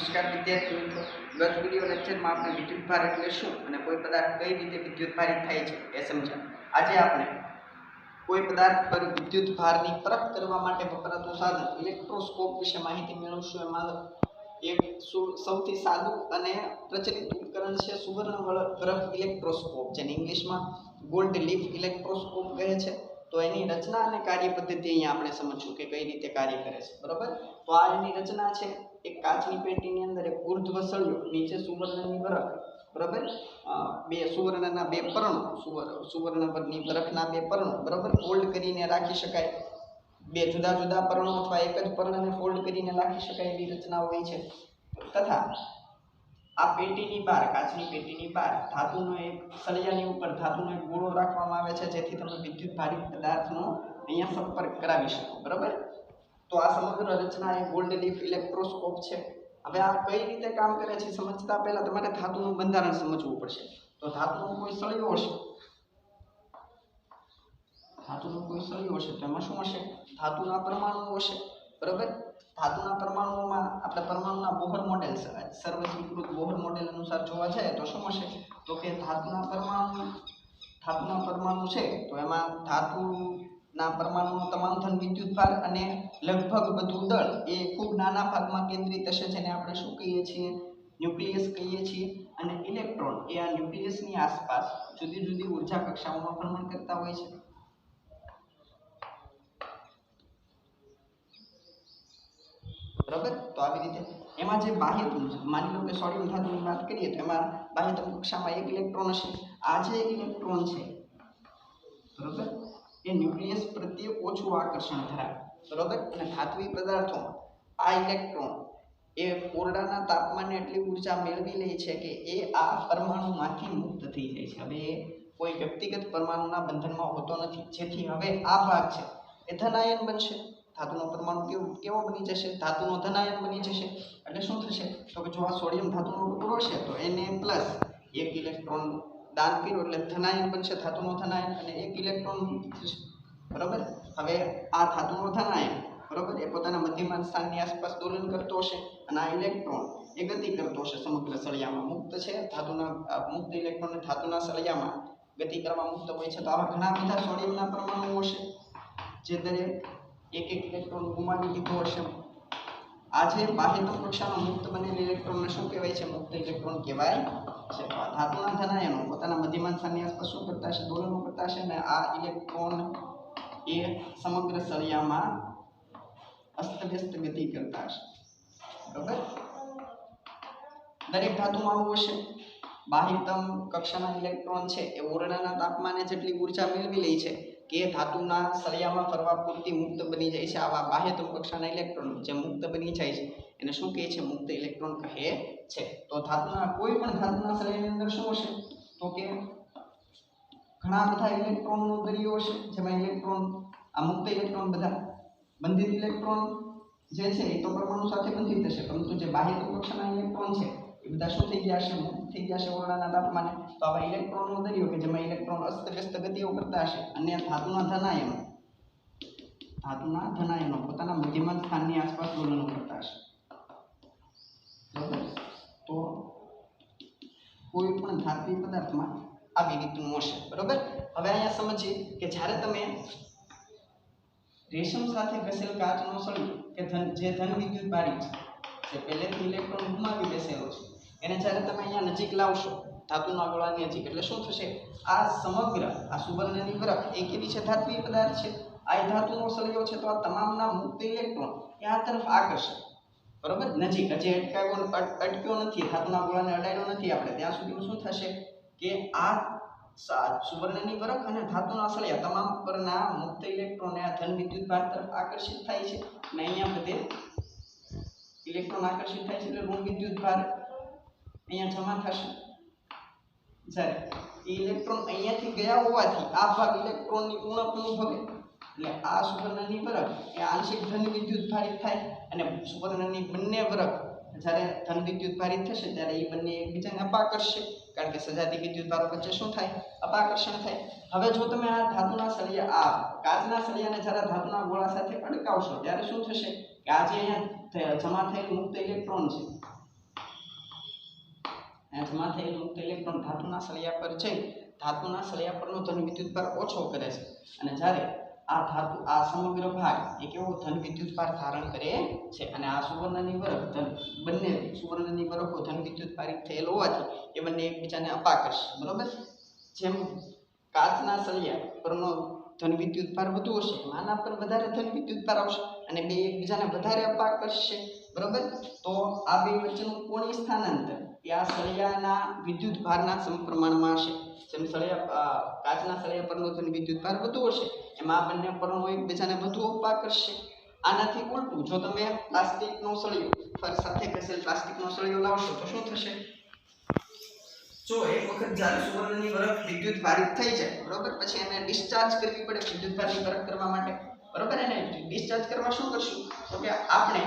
નમસ્કાર વિદ્યાર્થી મિત્રો, ગત વિડિયો લેક્ચરમાં આપણે વિદ્યુતભાર એટલે શું અને કોઈ પદાર્થ કઈ રીતે વિદ્યુતભારિત થાય છે એ સમજ્યા. આજે આપણે કોઈ પદાર્થ પર વિદ્યુતભારની પરખ કરવા માટે વપરાતું સાધન ઇલેક્ટ્રોસ્કોપ વિશે માહિતી મેળવશું. એમાં એક સૌથી સાદું અને પ્રચલિત ઉપકરણ છે સુવર્ણ ગ્રહ ઇલેક્ટ્રોસ્કોપ, જેને ઇંગ્લિશમાં ગોલ્ડ લીફ ઇલેક્ટ્રોસ્કોપ કહે છે. તો એની રચના અને કાર્ય પદ્ધતિ અહીંયા આપણે સમજશું કે કઈ રીતે કાર્ય કરે છે. બરોબર, તો આ એની રચના છે. એક કાચની પેટીની અંદર એક ઉર્ધ્વ સળિયો, નીચે સુવર્ણની બરફ, બરાબર, બે સુવર્ણના બે પરણો, સુવર્ણ પરની બરફના બે પરણો, બરાબર, ફોલ્ડ કરીને રાખી શકાય. બે જુદા જુદા પરણો અથવા એક જ પરણને ફોલ્ડ કરીને રાખી શકાય એવી રચના હોય છે. તથા આ પેટીની બહાર, કાચની પેટીની બહાર ધાતુનો એક સળિયાની ઉપર ધાતુનો એક ગોળો રાખવામાં આવે છે, જેથી તમે વિદ્યુતભારિત પદાર્થનો અહીંયા સંપર્ક કરાવી શકો. બરાબર, તો આ સમગ્ર રચના એ ગોલ્ડ લીફ ઇલેક્ટ્રોસ્કોપ છે. હવે આ કઈ રીતે કામ કરે છે સમજતા પહેલા તમારે ધાતુનું બંધારણ સમજવું પડશે. તો ધાતુનો કોઈ સળિયો હશે, ધાતુનો કોઈ સળિયો હશે તો એમાં શું હશે? ધાતુના પરમાણુઓ હશે. બરાબર, ધાતુના પરમાણુઓમાં આપણે પરમાણુના બોહર મોડેલ, સર્વસ્વીકૃત બોહર મોડેલ અનુસાર જોવા જાય તો શું હશે? તો કે ધાતુના પરમાણુ છે તો એમાં ધાતુના પરમાણુનો તમામ ધન વિદ્યુતભાર અને લગભગ બધું દળ એ ખૂબ નાના ભાગમાં કેન્દ્રિત હશે, જેને આપણે શું કહીએ છીએ? ન્યુક્લિયસ કહીએ છીએ. અને ઇલેક્ટ્રોન એ આ ન્યુક્લિયસની આસપાસ જુદી જુદી ઉર્જા કક્ષાઓમાં ભ્રમણ કરતા હોય છે. બરાબર, તો આવી રીતે એમાં જે બાહ્યતમ, માની લો કે સોડિયમ ધાતુની વાત કરીએ તો એમાં બાહ્યતમ કક્ષામાં એક ઇલેક્ટ્રોન હશે. આ જે ઇલેક્ટ્રોન છે, બરાબર, એ ન્યુક્લિયસ પ્રત્યે ઓછું આકર્ષણ ધરાવે. બરાબર, અને ધાત્વિક પદાર્થોમાં આ ઇલેક્ટ્રોન એ ઓરડાના તાપમાને એટલી ઉર્જા મેળવી લે છે કે એ આ પરમાણુમાંથી મુક્ત થઈ જાય છે. હવે એ કોઈ વ્યક્તિગત પરમાણુના બંધનમાં હોતો નથી, જેથી હવે આ ભાગ છે એ ધનાયન બનશે. ધાતુનો પરમાણુ કેવો બની જશે? ધાતુનો ધનાયન બની જશે. એટલે શું થશે? તો કે જો આ સોડિયમ ધાતુનો ટુકડો છે તો એને પ્લસ એક ઇલેક્ટ્રોન દાન કર્યો એટલે ધનાયન બનશે, ધાતુનો ધનાયન, અને એક ઇલેક્ટ્રોન થશે. બરાબર, હવે આ ધાતુનો ધનાયન, બરાબર, એ પોતાના મધ્યમાન સ્થાનની આસપાસ દોલન કરતો હશે અને આ ઇલેક્ટ્રોન એ ગતિ કરતો હશે સમગ્ર સળિયામાં. મુક્ત છે મુક્ત ઇલેક્ટ્રોન ધાતુના સળિયામાં ગતિ કરવા મુક્ત હોય છે. તો આવા ઘણા બધા સોડિયમના પરમાણુઓ હશે જે દરેક એક ઇલેક્ટ્રોન ગુમાવી દીધો હશે. આ જે બાહ્યતમ કક્ષાનો મુક્ત બનેલ ઇલેક્ટ્રોનને શું કહેવાય છે? મુક્ત ઇલેક્ટ્રોન કહેવાય છે. ધાતુના ધનાયનો પોતાના મધ્યમાન સ્થાનની આસપાસ શું કરતા હશે? દોલનો કરતા હશે, અને આ ઇલેક્ટ્રોન એ સમગ્ર સળિયામાં અસ્તવ્યસ્ત ગતિ કરતા હશે. બરાબર, દરેક ધાતુમાં આવું હશે. બાહ્યતમ કક્ષાના ઇલેક્ટ્રોન છે એ ઓરડાના તાપમાને જેટલી ઉર્જા મેળવી લે છે કે ધાતુના સળિયામાં ફરવા પૂરતી મુક્ત બની જાય છે. આવા બાહ્યતમ કક્ષાના ઇલેક્ટ્રોન જે મુક્ત બની જાય છે એને શું કહે છે? મુક્ત ઇલેક્ટ્રોન કહે છે. તો કોઈ પણ ધાતુના સળિયાની અંદર શું હશે? તો કે ઘણા બધા ઇલેક્ટ્રોનનો દરિયો હશે, જેમાં ઇલેક્ટ્રોન, આ મુક્ત ઇલેક્ટ્રોન બધા બંધિત ઇલેક્ટ્રોન જે છે એ તો પરમાણુ સાથે બંધિત હશે, પરંતુ જે બાહ્યતમ કક્ષાના ઇલેક્ટ્રોન છે એ બધા શું થઈ ગયા હશે? મુક્ત થઈ ગયા હશે ઓરડાના તાપમાને. તો આવા ઇલેક્ટ્રોનનો દરિયો કે જેમાં ઇલેક્ટ્રોન અસ્તવ્યસ્ત ગતિઓ કરતા હશે, અને ધાતુના ધનાયનો પોતાના મધ્યમાન સ્થાનની આસપાસ દોલનો કરતા હશે. બરાબર, તો કોઈ પણ ધાત્વિક પદાર્થમાં આવી રીતનું હશે. બરાબર, હવે અહીંયા સમજીએ કે જ્યારે તમે રેશમ સાથે ઘસેલ કાચનો સળિયો કે જે ધન વિદ્યુતભારિત છે, જે પહેલેથી ઇલેક્ટ્રોન ગુમાવી બેસેલો છે, એને જ્યારે તમે અહીંયા નજીક લાવશો ધાતુના ગોળાની નજીક, એટલે શું થશે? આ સમગ્ર આ સુવર્ણની બરફ એ કેવી છે? ધાત્વિક પદાર્થ છે. આ ધાતુનો સળિયો છે, તો આ તમામના મુક્ત ઇલેક્ટ્રોન એ આ તરફ આકર્ષે. બરાબર, નજીક, હજી અટક્યો નથી, ધાતુના ગોળાને અડાડ્યો નથી આપણે, ત્યાં સુધી શું થશે કે આ સુવર્ણની બરફ અને ધાતુના સળિયા તમામ પરના મુક્ત ઇલેક્ટ્રોન આ ધન વિદ્યુતભાર તરફ આકર્ષિત થાય છે, અને અહીંયા બધે ઇલેક્ટ્રોન આકર્ષિત થાય છે એટલે ઋણ વિદ્યુતભાર અહીંયા જમા થશે. જ્યારે એ ઇલેક્ટ્રોન અહીંયાથી ગયા હોવાથી આ ભાગ ઇલેક્ટ્રોનની ઉણપ અનુભવે, એટલે આ સુવર્ણની બરફ એ આંશિક ધન વિદ્યુતભારિત થાય, અને સુવર્ણની બંને બરફ જ્યારે ધન વિદ્યુતભારિત થશે ત્યારે એ બંને એકબીજાને અપાકર્ષશે, કારણ કે સજાતી વિદ્યુતભારો વચ્ચે શું થાય? અપાકર્ષણ થાય. હવે જો તમે આ ધાતુના સળિયા, આ કાચના સળિયાને જ્યારે ધાતુના ગોળા સાથે અડકાવશો ત્યારે શું થશે કે આ જે અહીંયા જમા થયેલ મુક્ત ઇલેક્ટ્રોન છે જમા થયેલ મુક્ત ઇલેક્ટ્રોન ધાતુના સળિયા પર જઈ ધાતુના સળિયા પરનો ધન વિદ્યુતભાર ઓછો કરે છે અને જ્યારે આ સમગ્ર ભાગ એ કેવો ધન વિદ્યુતભાર ધારણ કરે છે અને આ સુવર્ણની બરફ બંને સુવર્ણની બરફો ધન વિદ્યુતભારિત થયેલ હોવાથી એ બંને એકબીજાને અપા કરશે બરોબર જેમ કાચના સળિયા પરનો ધન વિદ્યુતભાર વધુ હશે આના પર વધારે ધન વિદ્યુતભાર આવશે અને બે એકબીજાને વધારે અપા કરશે બરોબર તો આ બે વચ્ચેનું કોણીય સ્થાનાંતર એ આ સળિયાના વિદ્યુતભારના સમપ્રમાણમાં હશે જેમ કાચના સળિયા પરનો ધન વિદ્યુતભાર વધુ હશે એમાં આ બંને પરમાણુ એકબીજાને વધુ અપા કરશે આનાથી ઉલટું જો તમે પ્લાસ્ટિકનો સળિયો ફર સાથે ઘસેલ પ્લાસ્ટિકનો સળિયો લાવશો તો શું થશે જો એક વખત જ્યારે સુવર્ણની બરફ વિદ્યુતભારિત થઈ જાય બરોબર પછી એને ડિસ્ચાર્જ કરવી પડે વિદ્યુતભારની બરફ કરવા માટે બરોબર એને ડિસ્ચાર્જ કરવા શું કરશું તો કે આપણે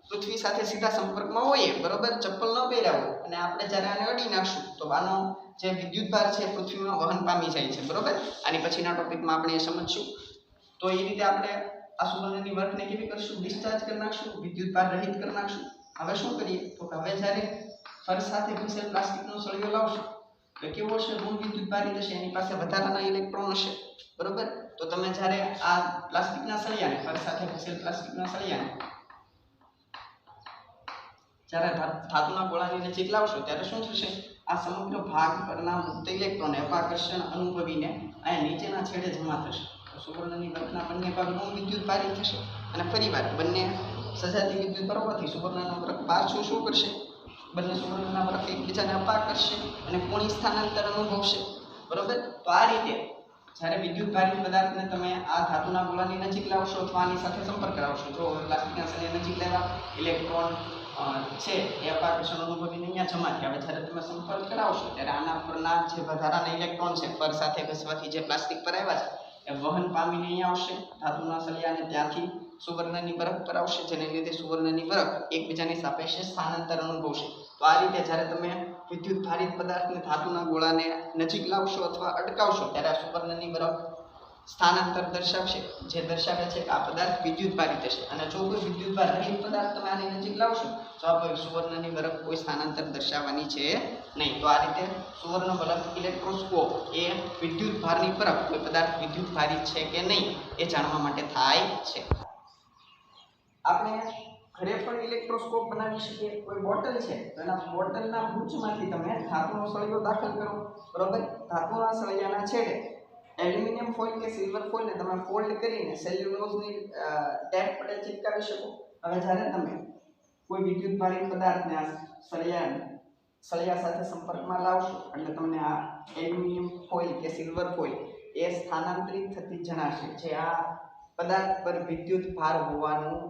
પૃથ્વી સાથે સીધા સંપર્કમાં હોઈએ બરોબર ચપ્પલ ન પહેર્યા હોય અને આપણે જ્યારે આને અડી નાખશું તો આનો જે વિદ્યુતભાર છે પૃથ્વીમાં વહન પામી જાય છે બરોબર આની પછીના ટોપિકમાં આપણે એ સમજશું તો એ રીતે આપણે આ સુવર્ણની બરફને કેવી કરશું ડિસ્ચાર્જ કરી નાખશું વિદ્યુતભાર રહિત કરી નાખશું હવે શું કરીએ તો હવે જ્યારે ફર સાથે ઘસેલ પ્લાસ્ટિકનો સળિયો લાવશું તો કેવો હશે ઋણ વિદ્યુતભારિત હશે એની પાસે વધારાના ઇલેક્ટ્રોન હશે બરોબર તો તમે જ્યારે આ પ્લાસ્ટિકના સળિયાને ફર સાથે ઘસેલ પ્લાસ્ટિકના સળિયાને જ્યારે ધાતુના ગોળાની નજીક લાવશો ત્યારે શું થશે આ સમગ્ર ભાગ પરના મુક્ત ઇલેક્ટ્રોન અપાકર્ષણ અનુભવીને અહીંયા નીચેના છેડે જમા થશે સુવર્ણની બરફના બંને ભાગ ઋણ વિદ્યુતભારિત થશે અને ફરીવાર બંને સજાતી વિદ્યુતભાર હોવાથી સુવર્ણનો બરફ પાછું શું કરશે બંને સુવર્ણના બરફ એકબીજાને અપા કરશે અને કોણીય સ્થાનાંતર અનુભવશે બરોબર તો આ રીતે જ્યારે વિદ્યુતભારિત પદાર્થને તમે આ ધાતુના ગોળાની નજીક લાવશો અથવા આની સાથે સંપર્ક કરાવશો જો પ્લાસ્ટિકના સળિયા નજીક લેવા ઇલેક્ટ્રોન છે એ અપાકર્ષણ અનુભવીને અહીંયા જમા થયા હવે જ્યારે તમે સંપર્ક કરાવશો ત્યારે આના પરના જે વધારાના ઇલેક્ટ્રોન છે ફર સાથે ઘસવાથી જે પ્લાસ્ટિક પર આવ્યા છે એ વહન પામીને અહીંયા આવશે ધાતુના સળિયાને ત્યાંથી સુવર્ણની બરફ પર આવશે જેને લીધે સુવર્ણની બરફ એકબીજાની સાપેક્ષે સ્થાનાંતર અનુભવશે તો આ રીતે જ્યારે તમે વિદ્યુતભારિત પદાર્થને ધાતુના ગોળાને નજીક લાવશો અથવા અટકાવશો ત્યારે આ સુવર્ણની બરફ સ્થાનાંતર દર્શાવશે જે દર્શાવે છે કે આ પદાર્થ વિદ્યુતભારિત હશે અને જો કોઈ વિદ્યુતભાર રહિત પદાર્થ તમે આની નજીક લાવશો તો આ સુવર્ણની બરફ કોઈ સ્થાનાંતર દર્શાવવાની છે નહીં તો આ રીતે સુવર્ણ બરફ ઇલેક્ટ્રોસ્કોપ એ વિદ્યુતભારની બરફ કોઈ પદાર્થ વિદ્યુતભારિત છે કે નહીં એ જાણવા માટે થાય છે આપણે ઘરે પણ ઇલેક્ટ્રોસ્કોપ બનાવી શકીએ કોઈ બોટલ છે તો એના બોટલના ગુચ્છમાંથી તમે ધાતુનો સળિયો દાખલ કરો બરોબર ધાતુના સળિયાના છેડે એલ્યુમિનિયમ ફોઇલ કે સિલ્વર ફોઇલને તમે ફોલ્ડ કરીને સેલ્યુલોઝની ટેપ વડે ચિપકાવી શકો હવે જ્યારે તમે કોઈ વિદ્યુતભારિત પદાર્થને આ સળિયા સાથે સંપર્કમાં લાવશો એટલે તમને આ એલ્યુમિનિયમ ફોઇલ કે સિલ્વર ફોઇલ એ સ્થાનાંતરિત થતી જણાશે જે આ પદાર્થ પર વિદ્યુત ભાર હોવાનું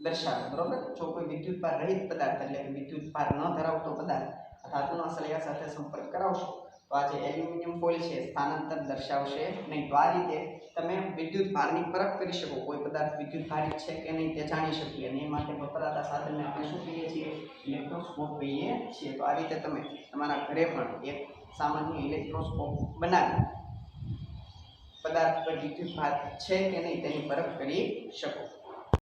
દર્શાવે બરોબર જો કોઈ વિદ્યુતભાર રહિત પદાર્થ એટલે કે વિદ્યુતભાર ન ધરાવતો પદાર્થ ધાતુના સળિયા સાથે સંપર્ક કરાવશો તો આ જે એલ્યુમિનિયમ ફોઇલ છે સ્થાનાંતર દર્શાવશે નહીં તો આ રીતે તમે વિદ્યુતભારની પરખ કરી શકો કોઈ પદાર્થ વિદ્યુતભારિત છે કે નહીં તે જાણી શકીએ અને એ માટે વપરાતા સાધનને આપણે શું કહીએ છીએ ઇલેક્ટ્રોસ્કોપ કહીએ છીએ તો આ રીતે તમે તમારા ઘરે પણ એક સામાન્ય ઇલેક્ટ્રોસ્કોપ બનાવી પદાર્થ પર વિદ્યુતભાર છે કે નહીં તેની પરખ કરી શકો